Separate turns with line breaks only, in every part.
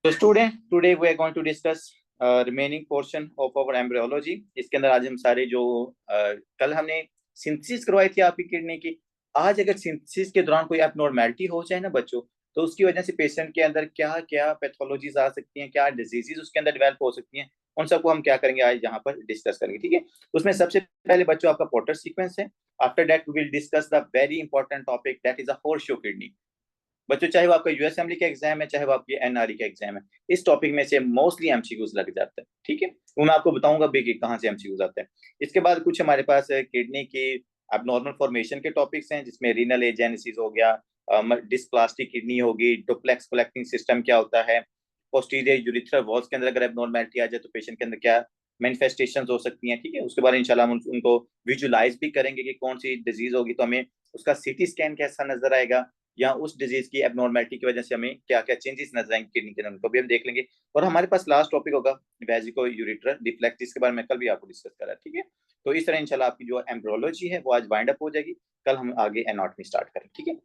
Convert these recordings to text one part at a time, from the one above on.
So student, today we are going to discuss remaining portion of our embryology. इसके अंदर आज हम सारे जो कल हमने सिंथेसिस करवाई थी आपकी किडनी की, आज अगर सिंथेसिस के दौरान कोई एबनॉर्मेलिटी हो जाए ना बच्चों, तो उसकी वजह से पेशेंट के अंदर क्या क्या पैथोलॉजीज आ सकती हैं, क्या डिजीजेज उसके अंदर डेवलप हो सकती हैं, उन सबको हम क्या करेंगे आज यहाँ पर डिस्कस करेंगे। ठीक है, उसमें सबसे पहले बच्चों आपका पोर्टर सीक्वेंस है। After that we will discuss the very important topic that is a horseshoe kidney. बच्चों चाहे वो आपका यूएस असेंबली का एग्जाम है, चाहे वो आपकी एनआरई का एग्जाम है, इस टॉपिक में से मोस्टली एमसीक्यूज लग जाता है। ठीक है, वो मैं आपको बताऊंगा भी कि कहाँ से एमसीक्यूज आते हैं। इसके बाद कुछ हमारे पास किडनी की एबनॉर्मल फॉर्मेशन के टॉपिक्स हैं, जिसमें रीनल एजेनेसिस हो गया, डिस्प्लास्टिक किडनी होगी, डुप्लेक्स कलेक्टिंग सिस्टम क्या होता है, पोस्टीरियर यूरिथ्रल वॉल्स के अंदर अगर एबनॉर्मेलिटी आ जाए तो पेशेंट के अंदर क्या मैनिफेस्टेशन हो सकती हैं। ठीक है, उसके बाद इंशाल्लाह हम उनको विजुलाइज भी करेंगे कि कौन सी डिजीज होगी, तो हमें उसका सीटी स्कैन कैसा नजर आएगा, या उस डिजीज की एबनॉर्मेलिटी की वजह से हमें क्या क्या चेंजेस नजर आएंगे किडनी के अंदर, उनको भी हम देख लेंगे। और हमारे पास लास्ट टॉपिक होगा वेजिको यूरिथ्रल डिफ्लेक्स, जिसके बारे में कल भी आपको डिस्कस करा। ठीक है, तो इस तरह इंशाल्लाह आपकी जो एम्ब्रियोलॉजी है वो आज वाइंड अप हो जाएगी, कल हम आगे एनाटॉमी स्टार्ट करेंगे। ठीक है,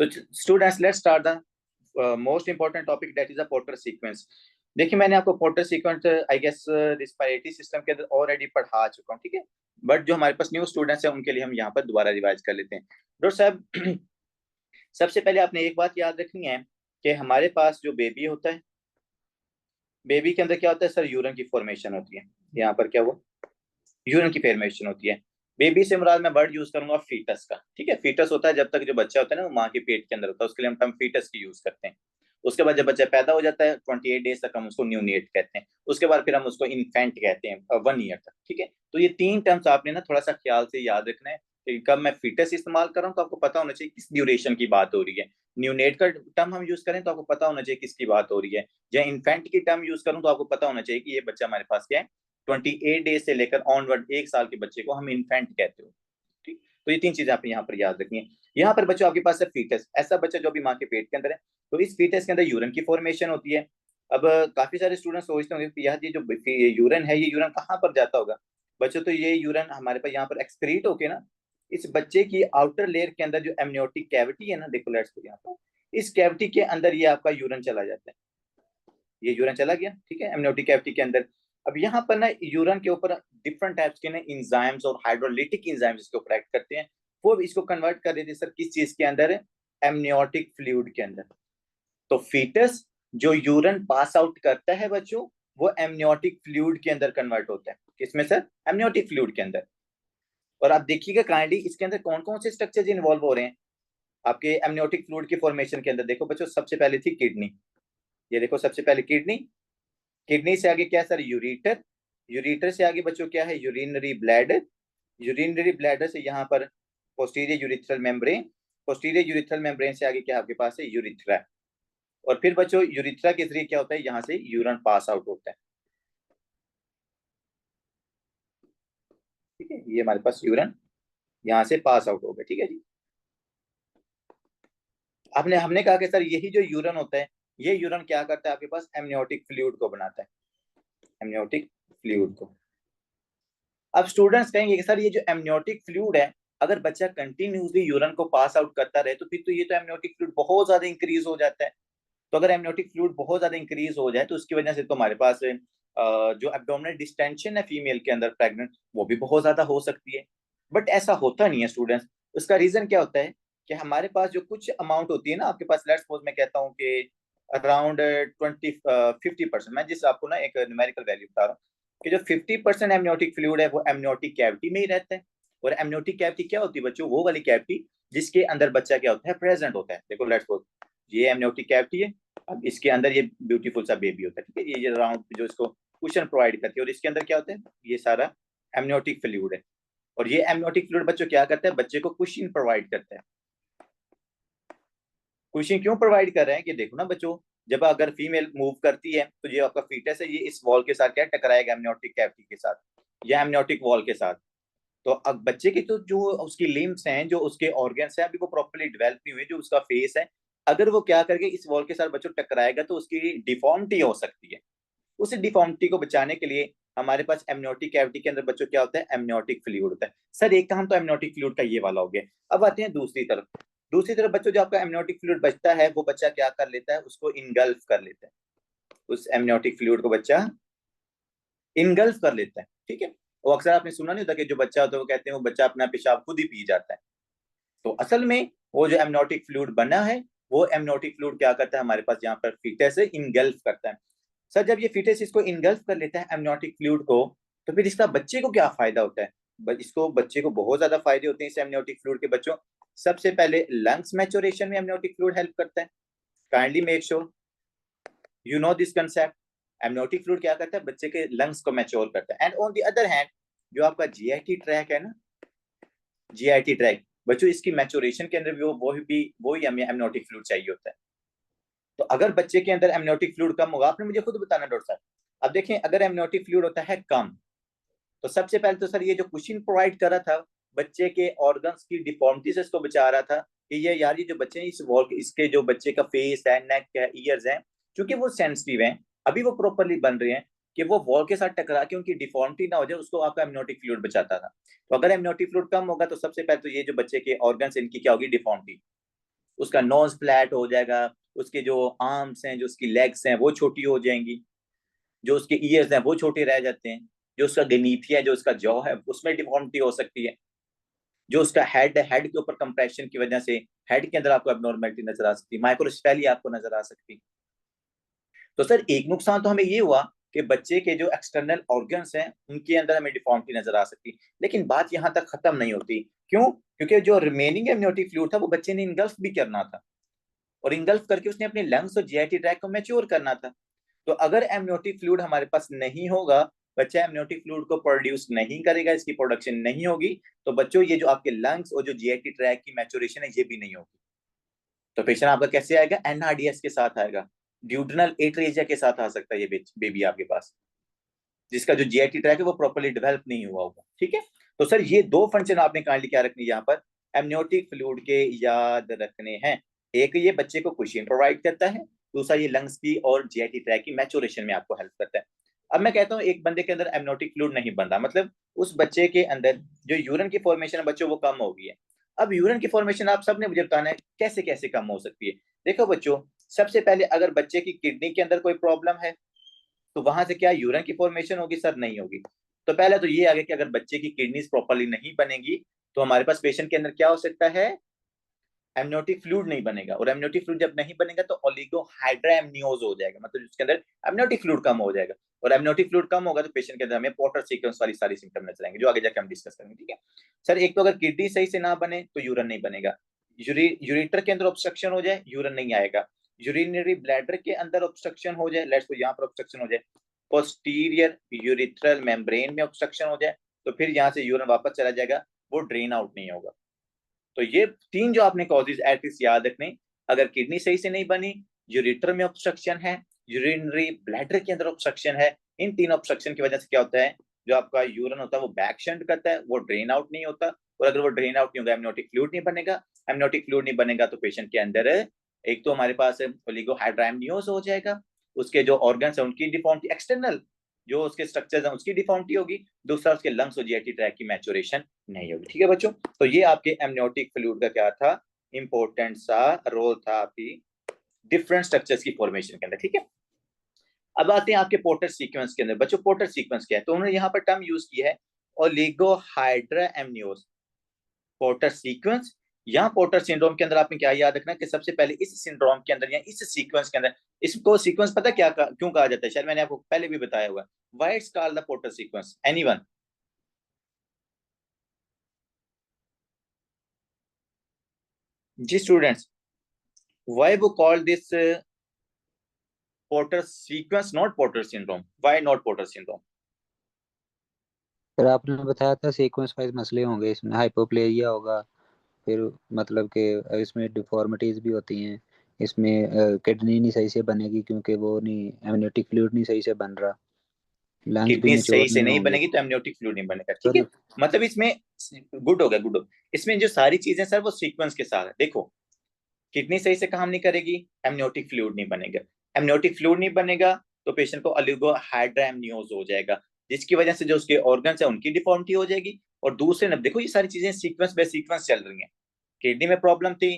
तो students let's start the most important topic that is a Potter sequence. देखिए, मैंने आपको Potter sequence I guess respiratory system के अंदर ऑलरेडी पढ़ा चुका हूँ। ठीक है, बट जो हमारे पास न्यू स्टूडेंट्स हैं उनके लिए हम यहाँ पर दोबारा रिवाइज कर लेते हैं। डॉक्टर साहब, सबसे पहले आपने एक बात याद रखनी है कि हमारे पास जो बेबी होता है, बेबी के अंदर क्या होता है सर, यूरिन की फॉर्मेशन होती है। यहाँ पर क्या हुआ, यूरिन की फॉर्मेशन होती है। बेबी से मुराद मैं वर्ड यूज करूंगा फीटस का। ठीक है, फीटस होता है जब तक जो बच्चा होता है ना वो माँ के पेट के अंदर होता है, उसके लिए हम टर्म फीटस की यूज करते हैं। उसके बाद जब बच्चा पैदा हो जाता है 28 डेज तक हम उसको न्यूनेट कहते हैं। उसके बाद फिर हम उसको इन्फेंट कहते हैं 1 ईयर तक। ठीक है, तो ये तीन टर्म्स आपने ना थोड़ा सा ख्याल से याद रखना है कि कब मैं फीटस इस्तेमाल कर रहा हूँ तो आपको पता होना चाहिए किस ड्यूरेशन की बात हो रही है। न्यूनेट का टर्म हम यूज करें तो आपको पता होना चाहिए किसकी बात हो रही है। या इन्फेंट की टर्म यूज करूँ तो आपको पता होना चाहिए कि ये बच्चा हमारे पास क्या है, 28 डेज से लेकर ऑनवर्ड 1 साल के बच्चे को हम इन्फेंट कहते हो। ठीक, तो ये तीन चीजें आप यहाँ पर याद रखनी है। यहाँ पर बच्चों आपके पास है फीटस, ऐसा बच्चा जो भी माँ के पेट के अंदर है, तो इस फीटस के अंदर यूरिन की फॉर्मेशन होती है। अब काफी सारे स्टूडेंट सोचते होंगे कि यार ये जो यूरिन है, ये यूरिन कहाँ पर जाता होगा बच्चों, तो ये यूरिन हमारे पास यहाँ पर एक्सक्रीट होके ना इस बच्चे की आउटर लेयर के अंदर जो एमनियोटिक कैविटी है ना, देखो लेट्स यहाँ पर, इस कैविटी के अंदर ये आपका यूरिन चला जाता है। ये यूरिन चला गया, ठीक है, एमनियोटिक कैविटी के अंदर। अब यहाँ पर ना यूरिन के ऊपर डिफरेंट टाइप्स के ना इंजाइम्स और हाइड्रोलिटिक इंजाइम्स इसके ऊपर एक्ट करते हैं। वो इसको कन्वर्ट कर देते हैं सर किस चीज के अंदर है, एमनियोटिक फ्लूइड के अंदर। तो फीटस जो यूरिन पास आउट करता है बच्चों, वो एमनियोटिक फ्लूइड के अंदर कन्वर्ट होता है। किसमें सर, एमनियोटिक फ्लूइड के अंदर। और आप देखिएगा काइंडली इसके अंदर कौन कौन से स्ट्रक्चर इन्वॉल्व हो रहे हैं आपके एमनियोटिक फ्लूइड की फॉर्मेशन के अंदर। देखो बच्चों, सबसे पहले थी किडनी, ये देखो सबसे पहले किडनी, किडनी से आगे क्या सर, यूरिटर, यूरिटर से आगे बच्चों क्या है, यूरिनरी ब्लैडर, यूरिनरी ब्लैडर से यहाँ पर posterior urethral membrane, posterior urethral membrane से आगे क्या आपके पास है, यूरिथ्रा। और फिर बच्चों यूरिथ्रा के जरिए क्या होता है, यहाँ से यूरिन पास आउट होता है। ठीक है, ये हमारे पास यूरिन यहाँ से पास आउट हो गया। ठीक है जी, आपने हमने कहा कि सर यही जो यूरिन होता है, ये यूरिन क्या करता है आपके पास, एमनियोटिक फ्लूइड को बनाता है, एमनियोटिक फ्लूइड को। अब स्टूडेंट्स कहेंगे कि सर ये जो एमनियोटिक फ्लूइड है, अगर बच्चा कंटिन्यूसली यूरिन को पास आउट करता रहे तो फिर तो ये तो एमनियोटिक फ्लूइड बहुत ज्यादा इंक्रीज हो जाता है। तो अगर एमनियोटिक फ्लूइड बहुत ज्यादा इंक्रीज हो जाए तो उसकी वजह से तो हमारे पास जो एब्डोमिनल डिस्टेंशन है फीमेल के अंदर प्रेग्नेंट, वो भी बहुत ज्यादा हो सकती है। बट ऐसा होता नहीं है स्टूडेंट्स। उसका रीजन क्या होता है कि हमारे पास जो कुछ अमाउंट होती है ना आपके पास, लेट्स सपोज मैं कहता हूँ कि अराउंड 50%, मैं जिस आपको ना एक न्यूमेरिकल वैल्यू बता रहा हूँ कि जो 50% एमनियोटिक फ्लूइड है वो एमनियोटिक कैविटी में ही रहता है। और एमनियोटिक कैविटी क्या होती है बच्चों, वो वाली कैविटी जिसके अंदर बच्चा क्या होता है, प्रेजेंट होता है। देखो लेट्स सपोज ये एमनियोटिक कैविटी है, अब इसके अंदर ये ब्यूटीफुल सा बेबी होता है। ठीक है, ये राउंड जो इसको कुशन प्रोवाइड करती है, और इसके अंदर क्या होता है, ये सारा एमनियोटिक फ्लूइड है। और ये एमनियोटिक फ्लूइड बच्चों क्या करता है, बच्चे को कुशन प्रोवाइड करता है। कुशन क्यों प्रोवाइड कर रहे हैं कि देखो ना बच्चों, जब अगर फीमेल मूव करती है तो ये आपका फीटस है, ये इस वॉल के साथ क्या टकराएगा, एमनियोटिक कैविटी के साथ या एमनियोटिक वॉल के साथ। तो अब बच्चे की तो जो उसकी लिम्स हैं, जो उसके ऑर्गन्स हैं, अभी वो प्रॉपर्ली डेवलप नहीं हुए, जो उसका फेस है, अगर वो क्या करके इस वॉल के साथ बच्चों टकराएगा तो उसकी डिफॉर्मिटी हो सकती है। उस डिफॉर्मिटी को बचाने के लिए हमारे पास एमनियोटिक कैविटी के अंदर बच्चों क्या होता है, एमनियोटिक फ्लूइड होता है। सर एक काम तो एमनियोटिक फ्लूइड का ये वाला हो गया। अब आते हैं दूसरी तरफ, दूसरी तरफ बच्चों जो आपका एमनियोटिक फ्लूइड बचता है वो बच्चा क्या कर लेता है, उसको इनगल्फ कर लेता है। उस एमनियोटिक फ्लूइड को बच्चा इनगल्फ कर लेता है, ठीक है। वो अक्सर आपने सुना नहीं होता कि जो बच्चा होता है वो कहते हैं वो बच्चा अपना पेशाब खुद ही पी जाता है। तो असल में वो जो एमनियोटिक फ्लूइड बना है, वो एमनियोटिक फ्लूइड क्या करता है, हमारे पास यहाँ पर फीटस इनगल्फ करता है। सर जब ये फीटस इसको इनगल्फ कर लेता है एमनियोटिक फ्लूइड को, तो फिर इसका बच्चे को क्या फायदा होता है? इसको बच्चे को बहुत ज्यादा फायदे होते हैं इस एमनियोटिक फ्लूइड के बच्चों। सबसे पहले लंग्स मैचुरेशन में एमनियोटिक फ्लूइड हेल्प करता है। Kindly make sure you know this concept. Amniotic fluid क्या करता है, बच्चे के लंग्स को मैच्योर करता है। And on the other hand जो आपका जीआईटी ट्रैक है ना, जीआईटी ट्रैक बच्चों, इसकी मैच्योरेशन के अंदर भी वही हमें एमनियोटिक फ्लूइड चाहिए होता है। तो अगर बच्चे के अंदर एमनियोटिक फ्लूइड कम होगा, आपने मुझे खुद बताना डॉक्टर साहब। अब देखें अगर एमनियोटिक फ्लूइड होता है कम, तो सबसे पहले तो सर ये जो कुशन प्रोवाइड कर रहा था बच्चे के ऑर्गन्स की डिफॉर्मिटी से इसको बचा रहा था कि ये यार ये जो बच्चे हैं इस वॉल इसके जो बच्चे का फेस है, नेक है, ईयर्स हैं, क्योंकि वो सेंसिटिव हैं, अभी वो प्रॉपरली बन रहे हैं कि वो वॉल के साथ टकरा के उनकी डिफॉर्मिटी ना हो जाए, उसको आपका एमनियोटिक फ्लूइड बचाता था। तो अगर एमनियोटिक फ्लूइड कम होगा तो सबसे पहले तो ये जो बच्चे के ऑर्गन्स इनकी क्या होगी, डिफॉर्मिटी। उसका नोज फ्लैट हो जाएगा, उसके जो आर्म्स हैं, जो उसकी लेग्स हैं वो छोटी हो जाएंगी, जो उसके ईयर्स हैं वो छोटे रह जाते हैं, जो उसका गनीथिया है, जो उसका जॉ है उसमें डिफॉर्मिटी हो सकती है, जो उसका हेड है, हेड के ऊपर कंप्रेशन की वजह से हेड के अंदर आपको एबनॉर्मेलिटी नजर आ सकती है, माइक्रोसेफेली आपको नजर आ सकती है। तो सर एक नुकसान तो हमें ये हुआ कि बच्चे के जो एक्सटर्नल ऑर्गन्स हैं उनके अंदर हमें डिफॉर्मिटी नजर आ सकती, लेकिन बात यहां तक खत्म नहीं होती। क्यों? क्योंकि जो रिमेनिंग एमनियोटिक फ्लूइड था वो बच्चे ने इंगल्फ भी करना था, और इंगल्फ करके उसने अपने लंग्स और जीआईटी ट्रैक को मैच्योर करना था। तो अगर एमनियोटिक फ्लूइड हमारे पास नहीं होगा, बच्चा एमनियोटिक फ्लूइड को प्रोड्यूस नहीं करेगा, इसकी प्रोडक्शन नहीं होगी, तो बच्चों ये जो आपके लंग्स और जो जीआईटी ट्रैक की मैच्योरेशन है ये भी नहीं होगी। तो पेशेंट आपका कैसे आएगा, एनआरडीएस के साथ आएगा, ड्यूडनल एट्रेजिया के साथ आ सकता है ये बेबी आपके पास, जिसका जो जीआईटी ट्रैक है वो प्रॉपर्ली डेवलप नहीं हुआ होगा, ठीक है। तो सर ये दो फंक्शन आपने काइंडली क्या रखनी है यहाँ पर एमनियोटिक फ्लूइड के, याद रखने हैं। एक ये बच्चे को कुशन प्रोवाइड करता है, दूसरा ये लंग्स की और जीआईटी ट्रैक की मैच्योरेशन में आपको हेल्प करता है। अब मैं कहता हूँ एक बंदे के अंदर एमनियोटिक फ्लूइड नहीं बन रहा, मतलब उस बच्चे के अंदर जो यूरिन की फॉर्मेशन है बच्चों वो कम हो गई है। अब यूरिन की फॉर्मेशन आप सबने मुझे बताना है कैसे कैसे कम हो सकती है। देखो बच्चों, सबसे पहले अगर बच्चे की किडनी के अंदर कोई प्रॉब्लम है तो वहां से क्या यूरिन की फॉर्मेशन होगी? सर नहीं होगी। तो पहले तो ये आ गया कि अगर बच्चे की किडनीज प्रॉपरली नहीं बनेगी तो हमारे पास पेशेंट के अंदर क्या हो सकता है, एमनियोटिक फ्लूइड नहीं बनेगा, और एमनियोटिक फ्लूइड जब नहीं बनेगा तो ओलिगोहाइड्रामनियोज हो जाएगा, मतलब उसके अंदर एमनियोटिक फ्लूइड कम हो जाएगा, और एमनियोटिक फ्लूइड कम होगा तो पेशेंट के अंदर हमें पोर्टर सीक्वेंस वाली सारी सिम्टम नजर आएंगे जो आगे जाके हम डिस्कस करेंगे, ठीक है। सर एक तो अगर किडनी सही से ना बने तो यूरिन नहीं बनेगा, यूरिटर के अंदर ऑब्स्ट्रक्शन हो जाए यूरिन नहीं आएगा, यूरिनरी ब्लैडर के अंदर ऑब्स्ट्रक्शन हो जाए, लेट्स सपोज यहाँ पर ऑब्स्ट्रक्शन हो जाए, पोस्टीरियर यूरिथ्रल मेम्ब्रेन में ऑब्स्ट्रक्शन हो जाए, तो फिर यहाँ से यूरिन वापस चला जाएगा, वो ड्रेन आउट नहीं होगा। तो ये तीन जो आपने कॉजेज एटलीस्ट याद रखने, अगर किडनी सही से नहीं बनी, यूरिटर में ऑब्स्ट्रक्शन है, यूरिनरी ब्लैडर के अंदर ऑब्स्ट्रक्शन है, इन तीन ऑब्स्ट्रक्शन की वजह से क्या होता है, जो आपका यूरिन होता है वो बैक शंट करता है, वो ड्रेन आउट नहीं होता, और अगर वो ड्रेन आउट नहीं होगा एमनियोटिक फ्लूइड नहीं बनेगा, एमनियोटिक फ्लूइड नहीं बनेगा तो पेशेंट के अंदर एक तो हमारे पास ओलिगोहाइड्रामनियोज हो जाएगा, उसके जो ऑर्गन्स है उनकी डिफॉर्मिटी, एक्सटर्नल जो उसके स्ट्रक्चर्स हैं उसकी डिफॉर्मिटी होगी, दूसरा उसके लंग्स और जीआईटी ट्रैक की मैच्योरेशन नहीं होगी, ठीक है बच्चों। तो ये आपके एमनियोटिक फ्लूइड का क्या था, इंपॉर्टेंट सा रोल था आपकी डिफरेंट स्ट्रक्चर्स की फॉर्मेशन के अंदर, ठीक है। अब आते हैं आपके पोर्टर सीक्वेंस के अंदर। बच्चों पोर्टर सीक्वेंस क्या है, तो उन्होंने यहाँ पर टर्म यूज की है ओलिगोहाइड्रामनियोज, पोर्टर सीक्वेंस। यहाँ पोर्टर सिंड्रोम के अंदर आपने क्या याद रखना कि सबसे पहले इस सिंड्रोम के अंदर या इस सीक्वेंस के अंदर, इसको सीक्वेंस पता क्या क्यों कहा जाता है, शायद मैंने आपको पहले भी बताया हुआ है, why it's called the Potter sequence, anyone? जी स्टूडेंट्स, व्हाई वो called this Potter sequence not Potter syndrome, why not Potter syndrome?
फिर आपने बताया था सीक्वेंस वाइज मसले होंगे, इसमें हाइपोप्लेजिया होगा, फिर मतलब कि इसमें डिफॉर्मिटीज भी होती हैं, इसमें किडनी नहीं सही से बनेगी क्योंकि वो नहीं, एमनियोटिक फ्लूइड नहीं सही से बन रहा, लंग्स भी
किडनी सही
मेच्योर
से
नहीं
नहीं
होंगे।
बनेगी तो एमनियोटिक फ्लूइड नहीं बनेगा, ठीक है।
सर
मतलब इसमें गुड हो गया, गुड हो, इसमें जो सारी चीजें सर वो सीक्वेंस के साथ है। देखो किडनी सही से काम नहीं करेगी, एमनियोटिक फ्लूइड नहीं बनेगा, एमनियोटिक फ्लूइड नहीं बनेगा तो पेशेंट को ओलिगोहाइड्रामनियोज हो जाएगा, जिसकी वजह से जो उसके ऑर्गन्स है उनकी डिफॉर्मिटी हो जाएगी, और दूसरे नंबर देखो ये सारी चीजें सीक्वेंस बाय सीक्वेंस चल रही हैं। किडनी में प्रॉब्लम थी,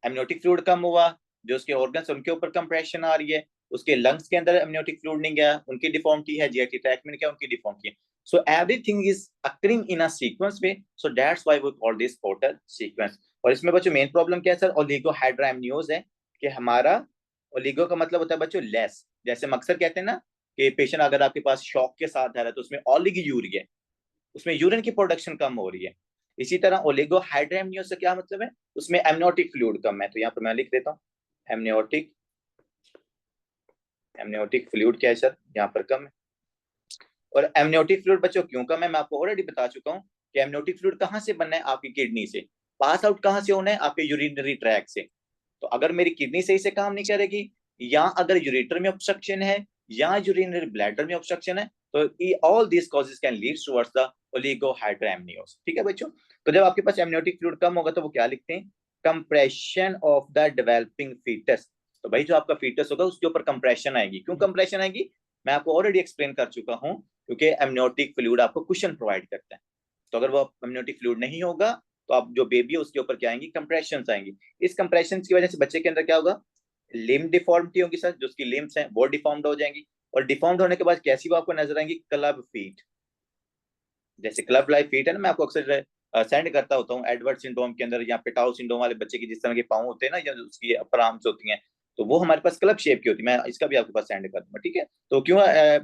एमनियोटिक फ्लूइड कम हुआ, जो उसके ऑर्गन्स उनके ऊपर कंप्रेशन आ रही है, उसके लंग्स के अंदर एमनियोटिक फ्लूइड नहीं गया, उनकी डिफॉर्मिटी है, जीआईटी ट्रैक्ट में क्या उनकी डिफॉर्मिटी है। So everything is occurring in a sequence way, so that's why we call this Potter sequence. और इसमें बच्चों मेन प्रॉब्लम क्या है सर, ओलिगोहाइड्रोएमनियोज है, कि हमारा ओलिगो का मतलब होता है बच्चों लेस, जैसे हम अक्सर कहते हैं ना कि पेशेंट अगर आपके पास शॉक के साथ आ रहा है तो उसमें ओलिगोयूरिया, उसमें यूरिन की प्रोडक्शन कम हो रही है। इसी तरह ओलिगोहाइड्रोएमनियोज से क्या मतलब है, उसमें एमनियोटिक फ्लूइड कम है। तो यहाँ पर मैं लिख देता हूँ एमनियोटिक, एमनियोटिक फ्लूइड क्या है सर, यहाँ पर कम है। और एमनियोटिक फ्लूइड बच्चों क्यों कम है, मैं आपको ऑलरेडी बता चुका हूँ कि एमनियोटिक फ्लूइड कहाँ से बनना है, आपकी किडनी से। पास आउट कहाँ से होना है, आपके यूरिनरी ट्रैक से। तो अगर मेरी किडनी सही से काम नहीं करेगी, या अगर यूरेटर में ऑब्स्ट्रक्शन है, या यूरिनरी ब्लैडर में ऑब्स्ट्रक्शन है, तो all this causes can lead towards the oligohydramnios. ठीक है बच्चों। तो जब आपके पास एमनियोटिक फ्लूइड कम होगा तो वो क्या लिखते हैं, compression of the developing fetus. तो भाई जो आपका फीटस होगा उसके ऊपर कंप्रेशन आएगी। क्यों कंप्रेशन आएगी, मैं आपको ऑलरेडी एक्सप्लेन कर चुका हूं, क्योंकि एमनियोटिक फ्लूइड आपको कुशन प्रोवाइड करता है। तो अगर वो एमनियोटिक फ्लूइड नहीं होगा तो आप जो बेबी है उसके ऊपर क्या आएंगी, कंप्रेशन आएंगी। इस कंप्रेशन की वजह से बच्चे के अंदर क्या होगा, लिम्ब डिफॉर्मिटी होगी सर, जो उसकी लिम्स हैं वो डिफॉर्म्ड हो जाएंगी। और डिफॉर्म्ड होने के बाद कैसी वो आपको नजर आएंगी, क्लब फीट। जैसे क्लब लाइक फीट है ना, मैं आपको अक्सर सेंड करता होता हूँ एडवर्ड सिंड्रोम के अंदर, या पेटाउ सिंड्रोम वाले बच्चे की जिस तरह के पाँव होते हैं ना, या उसकी अपर आर्म्स होती हैं, तो वो हमारे पास क्लब शेप की होती है। मैं इसका भी आपके पास सेंड कर दूंगा, ठीक है। तो क्यों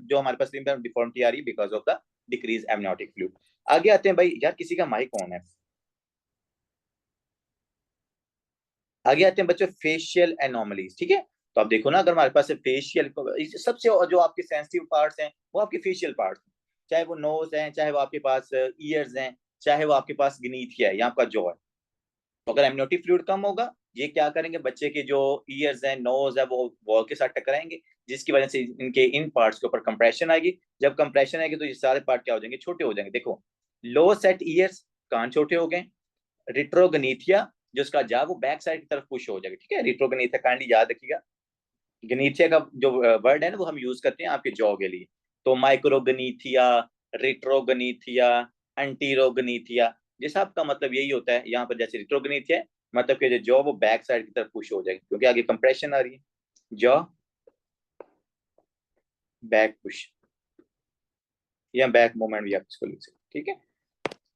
जो हमारे पास लिम्ब डिफॉर्मिटी आ रही है, because of the decrease amniotic fluid. आगे आते हैं भाई, यार किसी का माइक ऑन है। आगे आते हैं बच्चों फेशियल एनोमलीज, ठीक है। तो आप देखो ना, अगर हमारे पास फेशियल सबसे जो आपके सेंसिटिव पार्ट्स हैं वो आपके फेशियल पार्ट्स हैं, चाहे वो नोज है, चाहे वो आपके पास ईयर्स हैं, चाहे वो आपके पास गनीथिया है या आपका जॉ है। तो अगर एमनियोटिक फ्लूइड कम होगा, ये क्या करेंगे, बच्चे के जो ईयर्स हैं, नोज है, वो वॉल के साथ टकराएंगे, जिसकी वजह से इनके इन पार्ट्स के ऊपर कंप्रेशन आएगी। जब कंप्रेशन आएगी तो ये सारे पार्ट क्या हो जाएंगे, छोटे हो जाएंगे। देखो लो सेट ईयर्स, कान छोटे हो गए। रिट्रोगनीथिया, जो उसका जा वो बैक साइड की तरफ पुश हो जाएगा, ठीक है। रिट्रोगनीथिया काइंडली याद रखिएगा। गनीथिया का जो वर्ड है ना वो हम यूज करते हैं आपके जॉ के लिए। तो माइक्रोगनीथिया, रिट्रोगनीथिया, एंटीरोगनीथिया, जिस आपका मतलब यही होता है यहाँ पर। जैसे रिट्रोगनीथिया मतलब कि जो जॉ वो बैक साइड की तरफ पुश हो जाएगी क्योंकि आगे कंप्रेशन आ रही है, जॉ बैक पुश, या बैक मूवमेंट भी आप इसको लिख सकते, ठीक है।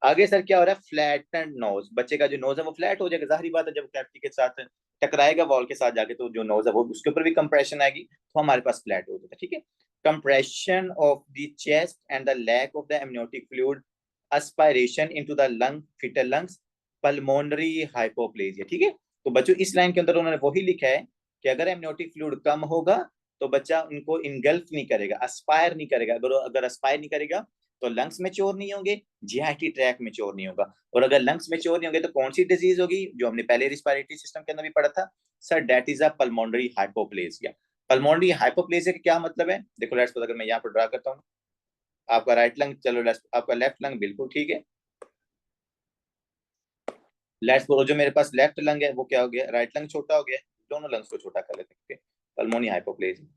आगे सर क्या हो रहा है, फ्लैटेंड नोज, बच्चे का जो नोज है वो फ्लैट हो जाएगा, जाहिर बात है जब कैविटी के साथ टकराएगा वॉल के साथ जाके, तो जो नोज है वो उसके ऊपर भी कंप्रेशन आएगी, तो हमारे पास फ्लैट हो जाएगा, ठीक है। Compression of the chest and the lack of the amniotic fluid, aspiration into the lung, fitter lungs, pulmonary hypoplasia, ठीक है। तो बच्चों इस लाइन के अंदर उन्होंने वही लिखा है कि अगर एमनियोटिक फ्लूइड कम होगा तो बच्चा उनको इनगल्फ नहीं करेगा, एस्पायर नहीं करेगा। अगर एस्पायर नहीं करेगा तो लंग्स मैच्योर नहीं होंगे, जीआईटी ट्रैक मैच्योर नहीं होगा। और अगर लंग्स मैच्योर नहीं होंगे तो कौन सी डिजीज होगी, जो हमने पहले रिस्पिरेटरी सिस्टम के अंदर भी पढ़ा था sir, that is a pulmonary hypoplasia. Pulmonary hypoplasia का क्या मतलब है, देखो लेट्स सपोज अगर मैं यहाँ पर ड्रा करता हूँ, आपका राइट लंग, चलो आपका लेफ्ट लंग बिल्कुल ठीक है। लेट्स सपोज जो मेरे पास लेफ्ट लंग है वो क्या हो गया, राइट लंग छोटा हो गया, दोनों लंग्स को छोटा कर लेते हैं, पल्मोनी हाइपोप्लेजिया।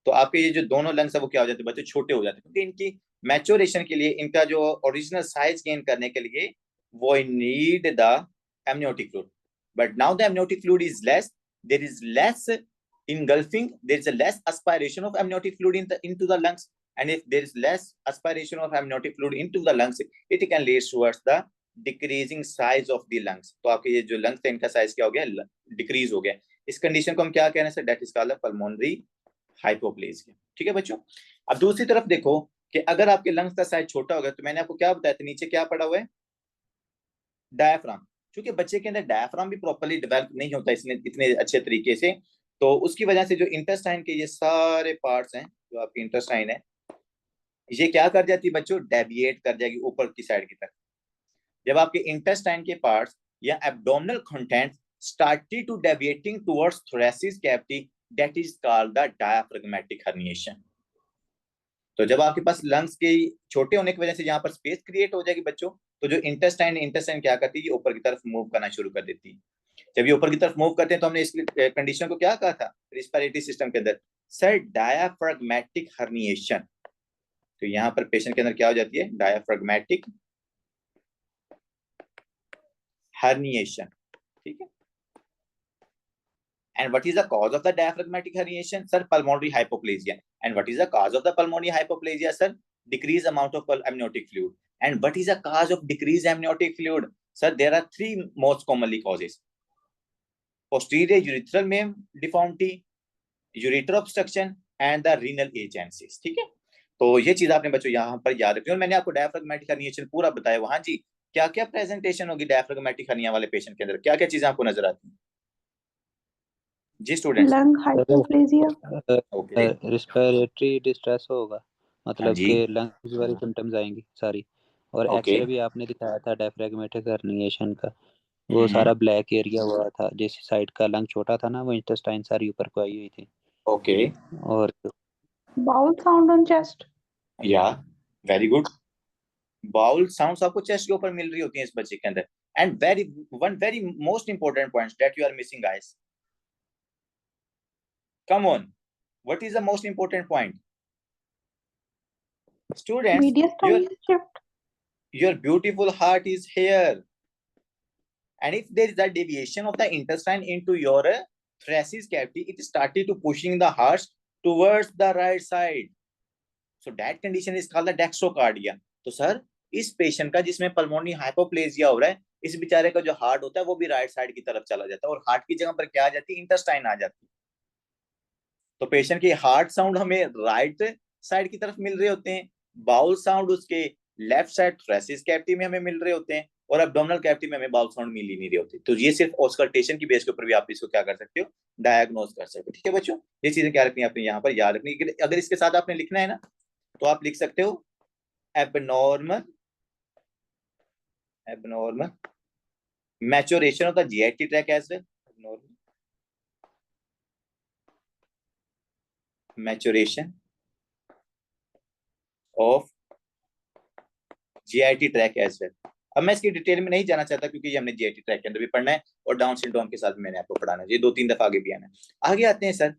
तो आपके ये जो दोनों लंग्स है वो क्या हो जाते हैं बच्चे, छोटे हो जाते हैं, क्योंकि इनकी मैच्योरेशन के लिए, इनका जो ओरिजिनल साइज गेन करने के लिए वो need the amniotic fluid. But now the amniotic fluid is less, there is less engulfing, there is a less aspiration of amniotic fluid into the lungs, and if there is less aspiration of amniotic fluid into the lungs, it can lead towards the decreasing size of the lungs. तो आपके ये जो lungs थे इनका size क्या हो गया, decrease हो गया। इस कंडीशन को हम क्या कह रहे हैं sir, that is called pulmonary hypoplasia, ठीक है बच्चों। अब दूसरी तरफ देखो कि अगर आपके लंग्स का साइज छोटा होगा, तो मैंने आपको क्या बताया था, नीचे क्या पड़ा हुआ है, डायफ्राम। क्योंकि बच्चे के अंदर डायफ्राम भी प्रॉपर्ली डेवलप नहीं होता इसमें इतने अच्छे तरीके से, तो उसकी वजह से जो इंटेस्टाइन के ये सारे पार्ट्स हैं, जो आपकी इंटेस्टाइन है, ये क्या कर जाती है बच्चों, डेविएट कर जाएगी ऊपर की साइड की तरफ। जब आपके इंटेस्टाइन के पार्ट्स या abdominal content started to deviating towards thoracic cavity, that is called the diaphragmatic herniation. तो जब आपके पास लंग्स के छोटे होने की वजह से यहाँ पर स्पेस क्रिएट हो जाएगी बच्चों, तो जो इंटेस्टाइन इंटेस्टाइन क्या करती है, ये ऊपर की तरफ मूव करना शुरू कर देती है। जब ये ऊपर की तरफ मूव करते हैं तो हमने इस कंडीशन को क्या कहा था रिस्पिरेटरी सिस्टम के अंदर, सर डायाफ्राग्मेटिक हर्निएशन। तो यहाँ पर पेशेंट के अंदर क्या हो जाती है, डायाफ्राग्मेटिक हर्निएशन, ठीक है। And what is the cause of the diaphragmatic herniation? Sir, pulmonary hypoplasia. And what is the cause of the pulmonary hypoplasia? Sir, decreased amount of amniotic fluid. And what is the cause of decreased amniotic fluid? Sir, there are three most commonly causes: posterior urethral deformity, ureter obstruction, and the renal agencies. ठीक है, तो ये चीज आपने बच्चों यहाँ पर याद रखनी है। और मैंने आपको डायफ्राग्मेटिक हर्निएशन पूरा बताया वहां जी, क्या क्या प्रेजेंटेशन होगी डायफ्राग्मेटिक हर्निया वाले पेशेंट के अंदर, क्या क्या चीजें आपको नजर आती हैं जी students?
Lung hypoplasia,
okay,
respiratory distress होगा,
हाँ
मतलब
जी,
कि लंग्स वाली सिम्टम्स आएंगी सारी। और
ओके,
एक्सरे भी आपने दिखाया था डायफ्रैगमेटिक हर्निएशन का, वो सारा ब्लैक एरिया हुआ था, जिस साइड का लंग छोटा था ना, वो इंटेस्टाइन सारी ऊपर को आई हुई थी।
ओके,
और
बाउल साउंड ऑन चेस्ट,
या वेरी गुड, बाउल साउंड्स आपको चेस्ट के ऊपर मिल रही होती हैं इस बच्चे के अंदर। And very most important points that you are missing guys, come on, what is the most important point students?
Mediastinum shift,
your beautiful heart is here, and if there is a deviation of the intestine into your thoracic cavity, it started to pushing the heart towards the right side, so that condition is called the dextrocardia. तो sir इस patient का जिसमें pulmonary hypoplasia हो रहा है, इस बेचारे का जो हार्ट होता है वो भी राइट साइड की तरफ चला जाता है, और हार्ट की जगह पर क्या आ जाती है? इंटेस्टाइन आ जाती है। तो पेशेंट की हार्ट साउंड हमें राइट साइड की तरफ मिल रहे होते हैं, बाउल साउंड उसके लेफ्ट साइड थोरैसिक कैविटी में हमें मिल रहे होते हैं, और एब्डोमिनल कैविटी में हमें बाउल साउंड मिल ही नहीं रही होती। तो ये सिर्फ ऑस्कल्टेशन की बेस के ऊपर भी आप इसको क्या कर सकते हो? डायग्नोज कर सकते हो। ठीक है बच्चों, ये चीजें क्या रखनी है आपने यहाँ पर याद रखनी है। अगर इसके साथ आपने लिखना है ना, तो आप लिख सकते हो abnormal abnormal maturation of the GIT tract as well, maturation of GIT tract as well. अब मैं इसकी डिटेल में नहीं जाना चाहता, क्योंकि ये हमने जीआईटी ट्रैक के अंदर भी पढ़ना है, और डाउन सिंड्रोम के साथ मैंने आपको पढ़ाना है, ये 2-3 दफा आगे भी आना है। आगे आते हैं sir,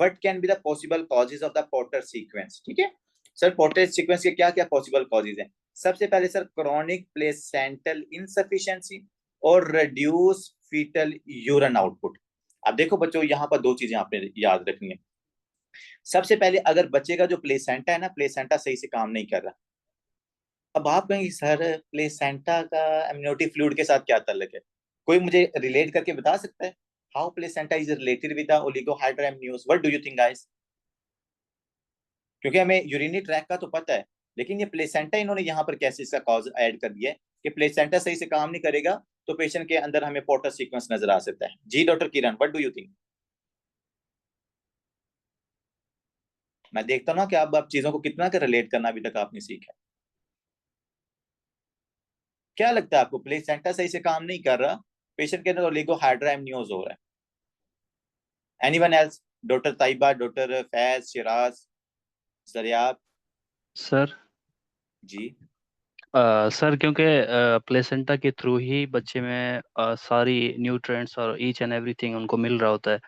what can be the possible causes of the Potter sequence. ठीक है सर, पोर्टर सीक्वेंस के क्या क्या पॉसिबल कॉजेज हैं? सबसे पहले सर, क्रॉनिक प्लेसेंटल इनसफिशिएंसी और रिड्यूस फीटल यूरिन आउटपुट। अब देखो बच्चों, यहाँ पर दो चीजें आपने याद रखनी है। सबसे पहले, अगर बच्चे का जो प्लेसेंटा है ना, प्लेसेंटा सही से काम नहीं कर रहा। अब आप कहेंगे सर प्लेसेंटा का एमनियोटिक फ्लूइड के साथ क्या ताल्लुक है? कोई मुझे रिलेट करके बता सकता है? How placenta is related with the oligohydramnios? What do you think guys? क्योंकि हमें यूरिनरी ट्रैक का तो पता है, लेकिन ये प्लेसेंटा इन्होंने यहाँ पर कैसे इसका कॉज ऐड कर दिया है कि प्लेसेंटा सही से काम नहीं करेगा तो पेशेंट के अंदर हमें पोर्टर सीक्वेंस नजर आ सकता है। जी doctor Kiran, what do you think? मैं देखता हूँ ना कि आप चीजों को कितना कर रिलेट करना अभी तक आपने सीखा है। क्या लगता है आपको, प्लेसेंटा सही से काम नहीं कर रहा, पेशेंट के अंदर ओलिगोहाइड्रोएमनियोस हो रहा है? Anyone else? Doctor Taiba, doctor Faiz, Shiraz, Zariyab
sir
ji.
Sir क्योंकि प्लेसेंटा के थ्रू ही बच्चे में सारी न्यूट्रिएंट्स और ईच एंड एवरीथिंग उनको मिल रहा होता है।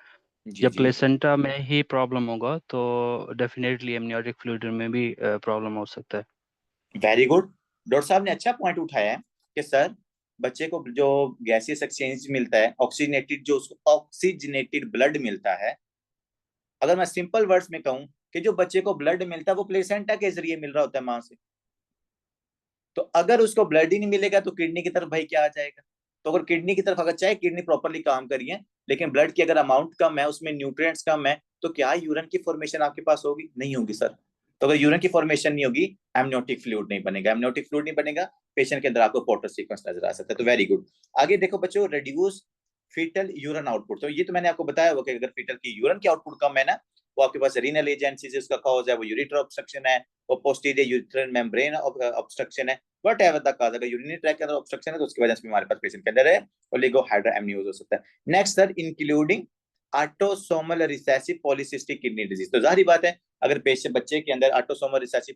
जी
जब
जी,
प्लेसेंटा में ही प्रॉब्लम होगा तो डेफिनेटली एमनियोटिक फ्लूइड में भी प्रॉब्लम हो सकता है।
वेरी गुड, डॉक्टर साहब ने अच्छा पॉइंट उठाया है कि सर बच्चे को जो गैसियस एक्सचेंज मिलता है, ऑक्सीजनेटेड, जो उसको ऑक्सीजनेटेड ब्लड मिलता है, अगर मैं सिंपल वर्ड्स में कहूं कि जो बच्चे को ब्लड मिलता है वो प्लेसेंटा के जरिए मिल रहा होता है मां से। तो अगर उसको ब्लड ही नहीं मिलेगा तो किडनी की तरफ भाई क्या आ जाएगा? तो अगर किडनी की तरफ, अगर चाहे किडनी प्रॉपरली काम करिए, लेकिन ब्लड की अगर अमाउंट कम है, उसमें न्यूट्रिएंट्स कम है, तो क्या यूरिन की फॉर्मेशन आपके पास होगी? नहीं होगी सर। तो अगर यूरिन की फॉर्मेशन नहीं होगी, एमनियोटिक फ्लूइड नहीं बनेगा, एमनियोटिक फ्लूइड नहीं बनेगा, पेशेंट के अंदर आपको पोर्टर सीक्वेंस नजर आ सकता है। तो वेरी गुड। आगे देखो बच्चों, रिड्यूस फीटल यूरिन आउटपुट। तो ये तो मैंने आपको बताया हुआ कि अगर फीटल की यूरिन की आउटपुट कम है ना, वो आपके पास रीनल एजेंसी उसका कॉज है, वो यूरिटर ऑब्स्ट्रक्शन है, वो पोस्टीरियर यूरिथ्रल मेम्ब्रेन ऑब्स्ट्रक्शन है, वट एवर द कॉज। अगर यूरिनरी ट्रैक के अंदर ऑब्स्ट्रक्शन है तो उसकी वजह से हमारे पास पेशेंट के अंदर है ओलिगोहाइड्रोएमनियोस हो सकता है। Next sir, including autosomal recessive polycystic kidney disease. तो जाहिर बात है, अगर पेशेंट बच्चे के अंदर autosomal recessive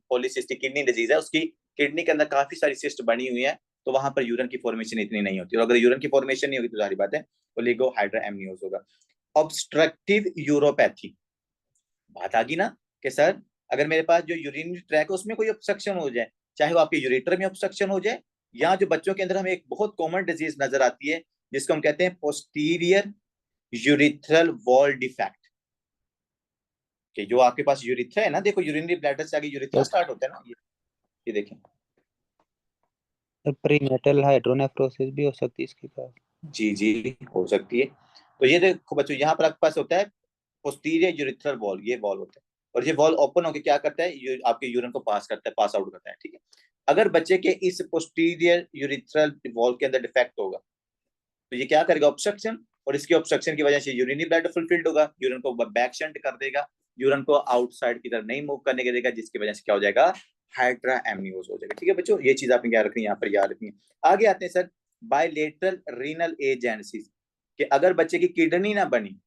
polycystic kidney disease है, उसकी किडनी के अंदर काफी सारी सिस्ट बनी हुई है, तो वहां पर यूरिन की फॉर्मेशन इतनी नहीं होती, और अगर यूरिन की फॉर्मेशन नहीं होगी तो जाहिर बात है ओलिगोहाइड्रोएमनियोस होगा। ऑब्स्ट्रक्टिव यूरोपैथी, बात आ गई ना कि सर अगर मेरे पास जो यूरिनरी ट्रैक है उसमें कोई ऑब्स्ट्रक्शन हो जाए, चाहे वो आपके यूरेटर में ऑब्स्ट्रक्शन हो जाए, या जो बच्चों के अंदर हमें एक बहुत कॉमन डिजीज नजर आती है जिसको हम कहते हैं पोस्टीरियर यूरिथ्रल वॉल डिफेक्ट, कि जो आपके पास यूरिथ्रा है ना, देखो यूरिनरी ब्लैडर से आगे यूरिथ्रा स्टार्ट होता है ना, ये देखें।
प्रीनेटल हाइड्रोनेफ्रोसिस भी हो सकती है इसके पास।
जी हो सकती है। तो ये देखो बच्चों, यहाँ पर आपके पास होता है पोस्टीरियर यूरिथ्रल वॉल, ये वॉल होता है, और ये वॉल ओपन होकर क्या करता है, आपके यूरिन को पास करता है, पास आउट करता है, ठीक है। अगर बच्चे के इस पोस्टीरियर यूरिथ्रल वॉल के अंदर डिफेक्ट होगा तो ये क्या करेगा, ऑब्स्ट्रक्शन, और इसकी ऑब्स्ट्रक्शन की वजह से यूरिनरी ब्लैडर फुलफिल्ड होगा, यूरिन को बैक शंट कर देगा, यूरिन को आउटसाइड की तरफ नहीं मूव करने के देगा, जिसकी वजह से क्या हो जाएगा, हाइड्रा एमनियोज हो जाएगा। ठीक है बच्चों, ये चीज आपने क्या रखनी है, यहाँ पर याद रखनी है। आगे आते हैं सर, बायलेटरल रीनल एजेंसीज, कि अगर बच्चे की किडनी ना बनी,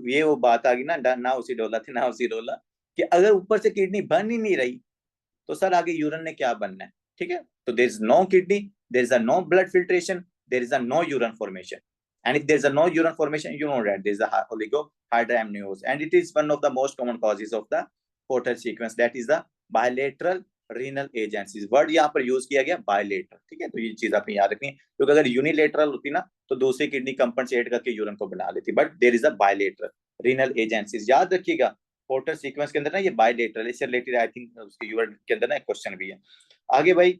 ये वो बात आ गई ना उसी डोला थे ना उसी डोला, कि अगर ऊपर से किडनी बन ही नहीं रही तो सर आगे यूरिन ने क्या बनना है, ठीक है। तो there is no kidney, there is a no blood filtration, there is a no urine formation, and if there is a no urine formation, you know that there is a oligohydramnios, and it is one of the most common causes of the Porter sequence, that is the bilateral renal agencies। Word यहाँ पर use किया गया bilateral, ठीक है। तो ये चीज आपने याद रखनी है, क्योंकि अगर यूनिलेटरल होती ना तो दूसरी किडनी कंपनसेट करके यूरिन को बना लेती, but there is a bilateral renal agencies. याद रखिएगा पोर्टर सीक्वेंस के अंदर ना ये बायलेटरल, इससे रिलेटेड आई थिंक उसके यूरिन के अंदर ना एक क्वेश्चन भी है। आगे भाई,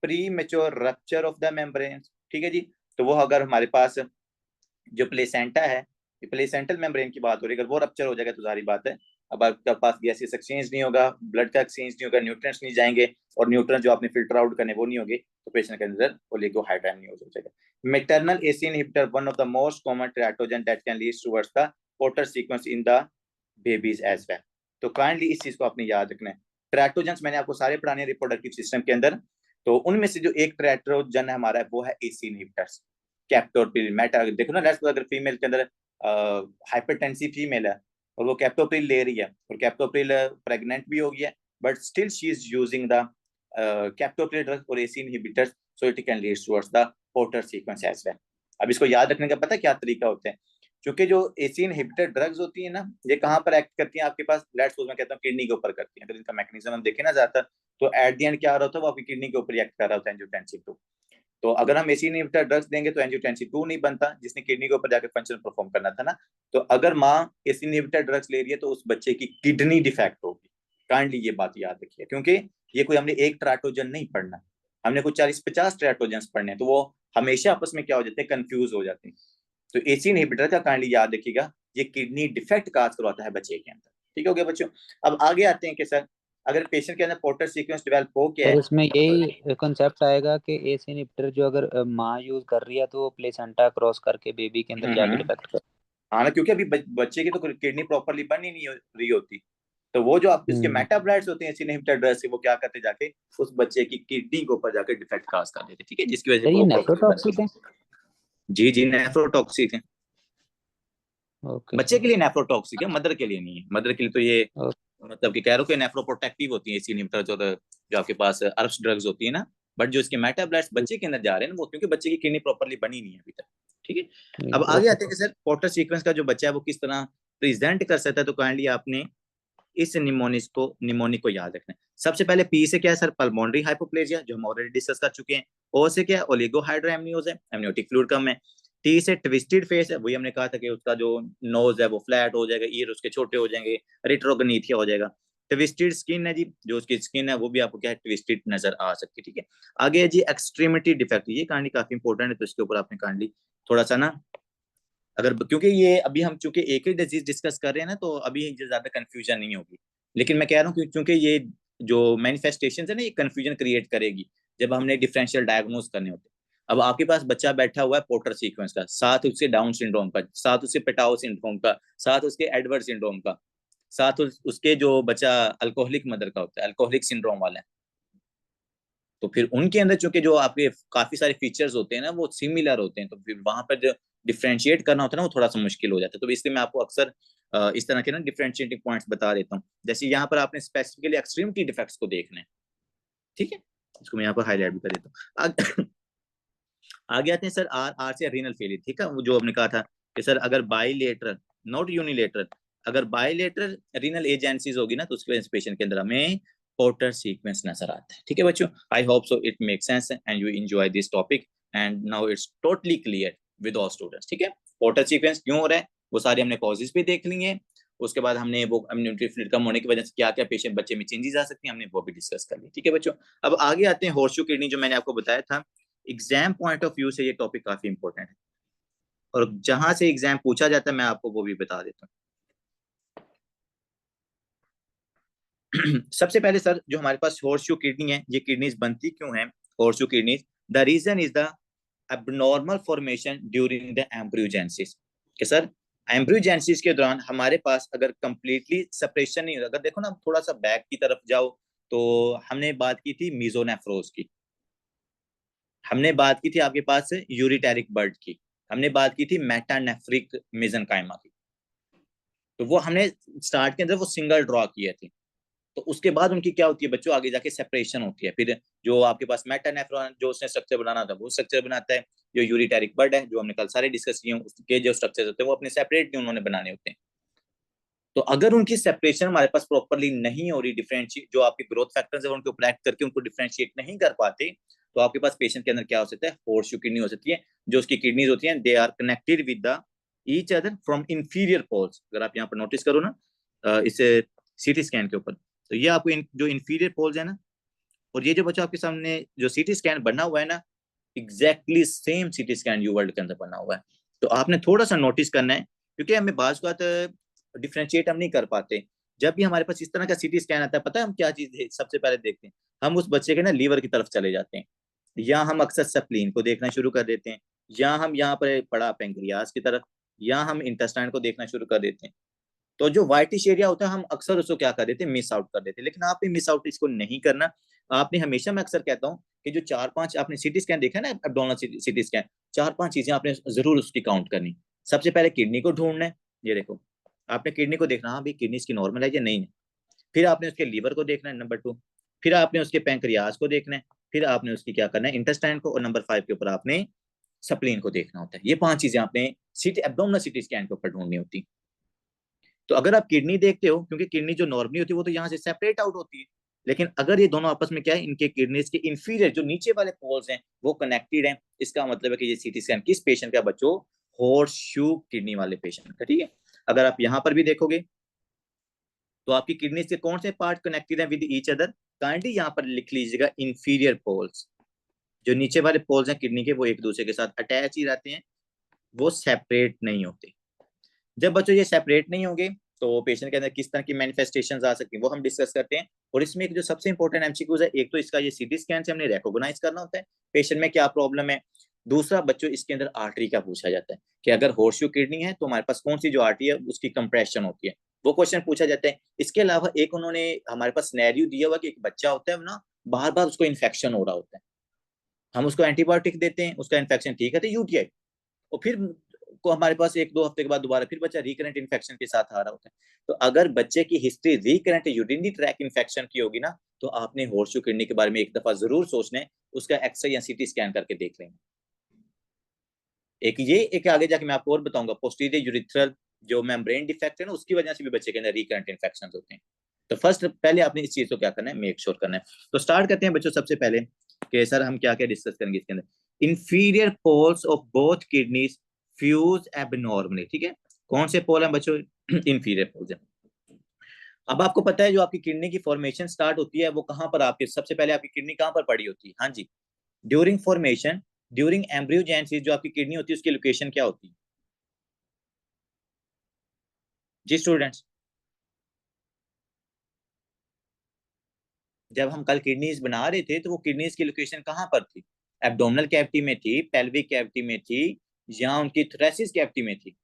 premature rupture of the membrane, ठीक है जी। तो वो अगर हमारे पास जो प्लेसेंटा है, प्लेसेंटल मेम्ब्रेन की बात हो रही है, अगर वो रप्चर हो जाएगा तो सारी बात है, अब आपके पास गैसेस एक्सचेंज नहीं होगा, ब्लड का एक्सचेंज नहीं होगा, न्यूट्रिएंट्स नहीं जाएंगे, और न्यूट्रिएंट्स जो आपने फिल्टर आउट करने वो नहीं होंगे, तो पेशेंट के अंदर ओलिगोहाइड्रामियोज हो जाएगा। Maternal ACE inhibitor, one of the most common teratogen that can lead towards the Potter sequence in the babies as well. तो काइंडली इस चीज को आपने याद रखना है। टेराटोजेंस मैंने आपको सारे पढ़ाने रिप्रोडक्टिव सिस्टम के अंदर, तो उनमें से जो एक टेराटोजन हमारा है वो है एसी इनहिबिटर्स, कैप्टोप्रिल, मेटा। देखो ना, लेट्स अगर फीमेल के अंदर हाइपरटेंसिव फीमेल है और वो कैप्टोप्रिल ले रही है, और कैप्टोप्रिल प्रेग्नेंट भी हो गई है, but still she is using the captopril drug और AC inhibitors, so it can lead towards the Potter sequence as well. अब इसको याद रखने का पता क्या तरीका होता है, क्योंकि जो एसी इनहिबिटर ड्रग्स होती है ना, ये कहाँ पर एक्ट करती हैं आपके पास, लेट्स सपोज मैं कहता हूँ किडनी के ऊपर करती हैं। अगर इनका मैकेनिज्म हम देखें ना ज्यादातर, तो एट द एंड क्या हो रहा होता है, वो आपकी किडनी के ऊपर एक्ट कर रहा होता है, एंजियोटेंसिन 2। तो अगर हम एसी इनहिबिटर ड्रग्स देंगे तो एंजियोटेंसिन 2 नहीं बनता, जिसने किडनी के ऊपर जाकर फंक्शन परफॉर्म करना था ना। तो अगर माँ एसी इनहिबिटर ड्रग्स ले रही है तो उस बच्चे की किडनी डिफेक्ट होगी। काइंडली ये बात याद रखिए, क्योंकि ये कोई हमने एक टेराटोजन नहीं पढ़ना, हमने कुछ 40-50 टेराटोजन पढ़ने, तो वो हमेशा आपस में क्या हो जाते हैं, कंफ्यूज हो जाते हैं। तो एसी इनहिबिटर का काइंडली याद रखिएगा, ये किडनी डिफेक्ट काज करवाता है बच्चे के अंदर। ठीक हो गया बच्चों। अब आगे आते हैं कि सर अगर पेशेंट के अंदर पोर्टर सीक्वेंस डेवलप हो गया है,
और इसमें यही कॉन्सेप्ट आएगा कि एसी इनहिबिटर जो अगर माँ यूज कर रही है तो वो प्लेसेंटा क्रॉस करके बेबी के अंदर जाके डिफेक्ट कर।
हाँ ना, क्योंकि अभी बच्चे की तो किडनी प्रॉपरली बन ही नहीं रही होती, तो वो जो आप इसके मेटाब्लाइट्स होते हैं एसी इनहिबिटर ड्रग से, वो क्या करते जाके उस बच्चे की किडनी के ऊपर जाके डिफेक्ट काज कर देते, ठीक है, जिसकी वजह से
ये
वो
नेफ्रोटॉक्सिक है।
जी नेफ्रोटॉक्सिक है।
ओके
बच्चे के लिए नेफ्रोटॉक्सिक है, मदर के लिए नहीं है। मदर के लिए तो ये मतलब कि कह रहा हूँ कि नेफ्रोप्रोटेक्टिव होती है एसी इनहिबिटर, जो आपके पास अर्ब्स ड्रग्स होती है ना, बट जो इसके मेटाब्लाइट्स बच्चे के अंदर जा रहे हैं वो, क्योंकि बच्चे की किडनी प्रॉपरली बनी नहीं है अभी तक, ठीक है। अब आगे आते हैं कि सर पोर्टर सीक्वेंस का जो बच्चा है वो किस तरह प्रेजेंट कर सकता है, तो काइंडली आपने इस निमोनिक को याद रखना है। सबसे पहले पी से क्या है सर, पल्मोनरी हाइपोप्लेजिया, जो हम ऑलरेडी डिस्कस कर चुके हैं। ओ से क्या है, ओलिगोहाइड्रोएमनियोज है, एमनियोटिक फ्लूइड कम है। टी से ट्विस्टेड फेस है, वही हमने कहा था कि उसका जो नोज है वो फ्लैट हो जाएगा, ईयर उसके छोटे हो जाएंगे, रिट्रोगनीथिया हो जाएगा। ट्विस्टेड स्किन है जी, जो उसकी स्किन है वो भी आपको क्या है, ट्विस्टेड नजर आ सकती है, ठीक है। आगे है जी एक्सट्रीमिटी डिफेक्ट, ये कहानी काफी इंपॉर्टेंट है, तो इसके ऊपर आपने काइंडली थोड़ा सा ना, अगर क्योंकि ये अभी हम चूंकि एक ही डिजीज डिस्कस कर रहे हैं ना, तो अभी ज्यादा कंफ्यूजन नहीं होगी, लेकिन मैं कह रहा हूँ क्योंकि ये जो मैनिफेस्टेशन है ना, ये कंफ्यूजन क्रिएट करेगी जब हमने डिफरेंशियल डायग्नोज करने होते। अब आपके पास बच्चा बैठा हुआ है पोर्टर सीक्वेंस का, साथ उसके डाउन सिंड्रोम का, साथ उसके पेटाओ सिंड्रोम का, साथ उसके एडवर्ड सिंड्रोम का, साथ उसके जो बच्चा अल्कोहलिक मदर का होता है, अल्कोहलिक सिंड्रोम वाला है, तो फिर उनके अंदर चूंकि जो आपके काफी सारे फीचर्स होते हैं ना वो सिमिलर होते हैं, तो फिर वहां पर जो डिफ्रेंशिएट करना होता है ना वो थोड़ा सा मुश्किल हो जाता है। तो इसलिए मैं आपको अक्सर इस तरह के ना डिफ्रेंशिएटिंग पॉइंट्स बता देता हूँ। जैसे यहाँ पर आपने स्पेसिफिकली एक्सट्रीमिटी डिफेक्ट्स को देखना है, ठीक है, इसको मैं यहाँ पर हाईलाइट भी कर देता हूँ। आगे आते हैं सर आर से रीनल फेलियर, ठीक है, वो जो हमने कहा था कि सर अगर बाइलेटरल नॉट यूनिलेटरल, अगर बाइलेटरल रीनल एजेंसीज होगी ना, तो उसके पेशेंट के अंदर हमें पोर्टर सीक्वेंस नजर आता है, ठीक है बच्चों। I hope so it make sense and you enjoy this topic, and now it's totally clear with all students, ठीक है। पोर्टर सीक्वेंस क्यों हो रहा है, वो सारे हमने कॉजेज भी देख लिए हैं। उसके बाद हमने वो इम्यूनिटी फ्लूइड कम होने की वजह से क्या क्या पेशेंट बच्चे में चेंजेस आ सकती हैं, हमने वो भी डिस्कस कर ली। ठीक है बच्चों, अब आगे आते हैं हॉर्सशू किडनी, जो मैंने आपको बताया था एग्जाम पॉइंट ऑफ व्यू से ये टॉपिक काफी इंपॉर्टेंट है, और जहां से एग्जाम पूछा जाता है मैं आपको वो भी बता देता हूँ। सबसे पहले सर, जो हमारे पास हॉर्सशू किडनी है, ये किडनीज बनती क्यों है horseshoe kidneys? The reason is the abnormal formation during the embryogenesis। कि सर एम्ब्रियोजेनेसिस के दौरान हमारे पास अगर कंप्लीटली सेपरेशन नहीं होता, अगर देखो ना थोड़ा सा बैक की तरफ जाओ तो हमने बात की थी मीजोनेफ्रोज की, हमने बात की थी आपके पास यूरिटेरिक बर्ड की, हमने बात की थी मेटानेफ्रिक मेसेनकाइमा की। तो वो हमने स्टार्ट के अंदर वो सिंगल ड्रॉ किए थे, तो उसके बाद उनकी क्या होती है बच्चों, आगे जाके सेपरेशन होती है। फिर जो आपके पास मेटानेफ्रॉन जो उसने स्ट्रक्चर बनाना था वो स्ट्रक्चर बनाता है, जो यूरिटेरिक बर्ड है जो हमने कल सारे डिस्कस किए उसके जो स्ट्रक्चर होते हैं वो अपने सेपरेट उन्होंने बनाने होते हैं। तो अगर उनकी सेपरेशन हमारे पास प्रॉपरली नहीं हो रही, डिफरेंशिएट जो आपके ग्रोथ फैक्टर्स है उनके ऊपर एक्ट करके उनको डिफरेंशिएट नहीं कर पाते, तो आपके पास पेशेंट के अंदर क्या हो सकता है, हॉर्सशू किडनी हो सकती है। जो उसकी किडनीज होती हैं they are connected with the each other from inferior poles. अगर आप यहाँ पर नोटिस करो ना इस सीटी स्कैन के ऊपर, तो ये आपको जो इंफीरियर पोल्स है ना, और ये जो बच्चा आपके सामने जो सीटी स्कैन बना हुआ है ना, exactly same CT scan you world के अंदर बना हुआ है। तो आपने थोड़ा सा नोटिस करना है, क्योंकि हमें बात डिफ्रेंशिएट हम नहीं कर पाते। जब भी हमारे पास इस तरह का सीटी स्कैन आता है, पता है हम क्या चीज सबसे पहले देखते हैं, हम उस बच्चे के ना लीवर की तरफ चले जाते हैं, या हम अक्सर स्प्लीन को देखना शुरू कर देते हैं, या हम यहाँ पर पड़ा पेंक्रियास की तरफ, या हम इंटेस्टाइन को देखना शुरू कर देते हैं। तो जो व्हाइटिश एरिया होता है हम अक्सर उसको क्या कर देते हैं, मिस आउट कर देते हैं। लेकिन आपने मिस आउट इसको नहीं करना। आपने हमेशा, मैं अक्सर कहता हूँ कि जो 4-5 आपने सीटी स्कैन देखा है ना, एब्डोमिनल सीटी स्कैन, 4-5 चीजें आपने जरूर उसकी काउंट करनी। सबसे पहले किडनी को ढूंढना है, ये देखो आपने किडनी को देखना, हाँ भाई किडनी इसकी नॉर्मल है या नहीं है। फिर आपने उसके लीवर को देखना है, नंबर 2। फिर आपने उसके पैंक्रियाज को देखना है। फिर आपने उसकी क्या करना है, इंटेस्टाइन को। और नंबर 5 के ऊपर आपने स्प्लीन को देखना होता है। ये 5 चीजें आपने एब्डोमिनल सीटी स्कैन के ऊपर ढूंढनी होती। तो अगर आप किडनी देखते हो, क्योंकि किडनी जो नॉर्मली होती है वो तो यहाँ से सेपरेट आउट होती है, लेकिन अगर ये दोनों आपस में क्या है, इनके किडनीज के इंफीरियर जो नीचे वाले पोल्स हैं वो कनेक्टेड हैं, इसका मतलब है कि ये सीटी स्कैन किस पेशेंट का बच्चों, हॉर्सशू किडनी वाले पेशेंट का। ठीक है, अगर आप यहाँ पर भी देखोगे तो आपकी किडनीज के कौन से पार्ट कनेक्टेड है विद ईच अदर, काइंडली यहाँ पर लिख लीजिएगा इंफीरियर पोल्स। जो नीचे वाले पोल्स हैं किडनी के वो एक दूसरे के साथ अटैच ही रहते हैं, वो सेपरेट नहीं होते। जब बच्चों ये सेपरेट नहीं होंगे तो पेशेंट के अंदर किस तरह की मैनिफेस्टेशंस आ सकती हैं वो हम डिस्कस करते हैं। और इसमें एक जो सबसे इंपॉर्टेंट एमसीक्यूज है, एक तो इसका ये सीटी स्कैन से हमने रिकॉग्नाइज करना होता है पेशेंट में क्या प्रॉब्लम है। दूसरा बच्चों इसके अंदर आर्टरी का पूछा जाता है कि अगर हॉर्सशू किडनी है तो हमारे पास कौन सी जो आर्टरी है उसकी कंप्रेशन होती है, वो क्वेश्चन पूछा जाता है। इसके अलावा एक उन्होंने हमारे पास सिनेरियो दिया हुआ कि एक बच्चा होता है ना, बार बार उसको इन्फेक्शन हो रहा होता है, हम उसको एंटीबायोटिक देते हैं, उसका इन्फेक्शन ठीक है तो यूटीआई, और फिर को हमारे पास 1-2 हफ्ते के बाद दोबारा फिर बच्चा रिकरेंट इन्फेक्शन के साथ आ रहा होता है। तो अगर बच्चे की history recurrent urinary track infection की होगी ना, तो आपने हॉर्सशू किडनी के बारे में एक दफा जरूर सोचना है, उसका एक्सरे या सीटी स्कैन करके देख लेंगे। एक आगे जाके मैं आपको और बताऊंगा, पोस्टीरियर यूरिथ्रल जो मेम्ब्रेन डिफेक्ट है ना, उसकी वजह से भी बच्चे के अंदर रिकरेंट इन्फेक्शन होते हैं। तो फर्स्ट पहले आपने इस चीज को क्या करना है, मेक श्योर करना है। तो स्टार्ट करते हैं बच्चों सबसे पहले कि सर हम क्या क्या डिस्कस करेंगे इसके अंदर। Inferior poles of both kidneys fuse abnormally. ठीक है, कौन से पोल हैं बच्चों, इंफीरियर पोल्स हैं। अब आपको पता है जो आपकी किडनी की फॉर्मेशन स्टार्ट होती है वो कहां पर, आपके सबसे पहले आपकी किडनी कहां पर पड़ी होती है, हाँ जी, ड्यूरिंग फॉर्मेशन, ड्यूरिंग एम्ब्रियोजेनेसिस जो आपकी किडनी होती है उसकी लोकेशन क्या होती है जी स्टूडेंट्स। जब हम कल किडनीज बना रहे थे तो वो किडनीज की लोकेशन कहां पर थी, एब्डोमिनल कैविटी में थी, पेल्विक कैविटी में थी, या उनकी थोरेसिस कैविटी में थी,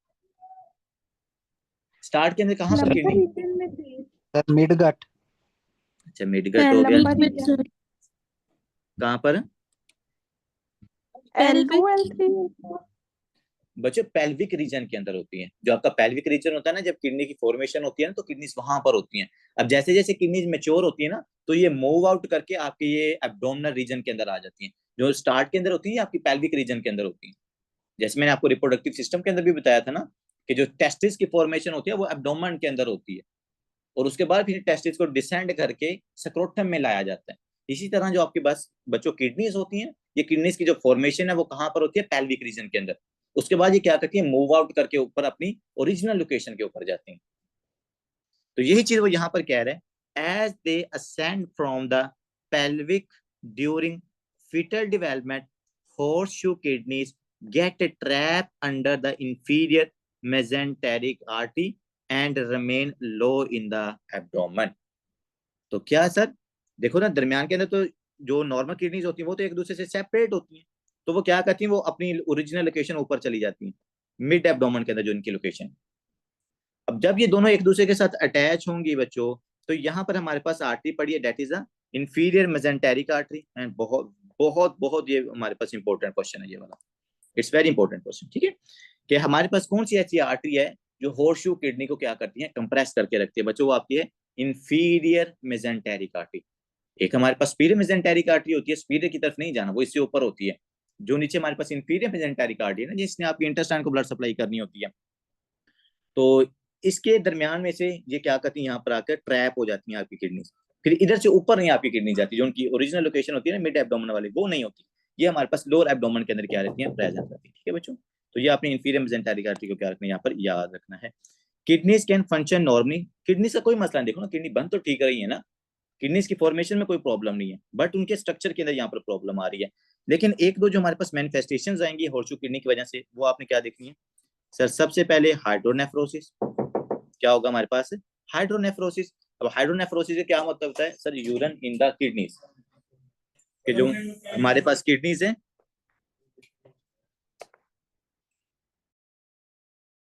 स्टार्ट के अंदर कहां पर
लंबा
किडनी,
रीजन में थी।
Sir midgut.
अच्छा मिडगट हो गया,
लंबा रीजन
कहां पर
L2 L3
बच्चों, पेल्विक रीजन के अंदर होती है। जो आपका पेल्विक रीजन होता है ना, जब किडनी की फॉर्मेशन होती है ना तो किडनीज वहां पर होती हैं। अब जैसे जैसे किडनीज मेच्योर होती है ना तो ये मूव आउट करके आपके ये एब्डोमिनल रीजन के अंदर आ जाती हैं। जो स्टार्ट के अंदर होती है आपकी पेल्विक रीजन के अंदर होती है। जैसे मैंने आपको रिप्रोडक्टिव सिस्टम के अंदर भी बताया था ना कि जो टेस्टिस की फॉर्मेशन होती है वो एब्डोमेन के अंदर होती है, और उसके बाद फिर टेस्टिस को डिसेंड करके स्क्रोटम में लाया जाता है। इसी तरह जो आपके पास बच्चों किडनीज होती हैं, ये किडनीज की जो फॉर्मेशन है वो कहां पर होती है, पेल्विक रीजन के अंदर। उसके बाद ये क्या करती है, मूव आउट करके ऊपर अपनी ओरिजिनल लोकेशन के ऊपर जाती हैं। तो यही चीज वो यहाँ पर कह रहे हैं, as they ascend from the pelvic during fetal development, horseshoe kidneys get trapped under the inferior mesenteric artery and remain low in the abdomen। तो क्या सर, देखो ना, दरमियान के अंदर तो जो नॉर्मल किडनीज होती हैं वो तो एक दूसरे से सेपरेट होती हैं, तो वो क्या करती हैं, वो अपनी ओरिजिनल लोकेशन ऊपर चली जाती हैं, मिड एब्डोमेन के अंदर जो इनकी लोकेशन। अब जब ये दोनों एक दूसरे के साथ अटैच होंगी बच्चों, तो यहाँ पर हमारे पास आर्टरी पड़ी है, that is the inferior mesenteric artery. And बहुत बहुत बहुत ये हमारे पास इंपॉर्टेंट क्वेश्चन है ये वाला, इट्स वेरी इंपॉर्टेंट क्वेश्चन, ठीक है, कि हमारे पास कौन सी ऐसी आर्टरी है जो हॉर्सशू किडनी को क्या करती है, कंप्रेस करके रखती है बच्चों, वो आपकी है इंफीरियर मेसेंटेरिक आर्टरी। एक हमारे पास सुपीरियर मेसेंटेरिक आर्टरी होती है, सुपीरियर की तरफ नहीं जाना, वो इससे ऊपर होती है। जो नीचे हमारे पास इंफीरियर मेसेंटेरिक आर्टरी है ना, जिसने आपकी इंटेस्टाइन को ब्लड सप्लाई करनी होती है, तो इसके दरमियान में से ये क्या करती है, यहाँ पर आकर ट्रैप हो जाती है आपकी किडनी, फिर इधर से ऊपर नहीं आपकी किडनी जाती, जो उनकी ओरिजिनल लोकेशन होती है ना मिड एब्डोमेन वाली, वो नहीं होती, ये हमारे पास लोअर एब्डोमेन के अंदर क्या रहती है, प्रेजेंट रहती है, ठीक है बच्चों। तो ये आपने इंफीरियर मेसेंटेरिक आर्टरी को क्या रखना है, यहाँ पर याद रखना है। Kidneys can function normally, kidney का कोई मसला नहीं, देखो ना किडनी बंद तो ठीक रही है ना, किडनीज की फॉर्मेशन में कोई प्रॉब्लम नहीं है, बट उनके स्ट्रक्चर के अंदर यहाँ पर प्रॉब्लम आ रही है। लेकिन एक दो जो हमारे पास मैनिफेस्टेशंस आएंगी हॉर्सशू किडनी की वजह से, वो आपने क्या देखनी है सर, सबसे पहले हाइड्रोनेफ्रोसिस, क्या होगा हमारे पास, हाइड्रोनेफ्रोसिस। अब हाइड्रोनेफ्रोसिस का क्या मतलब होता है sir, urine in the kidneys, कि जो हमारे पास किडनीज है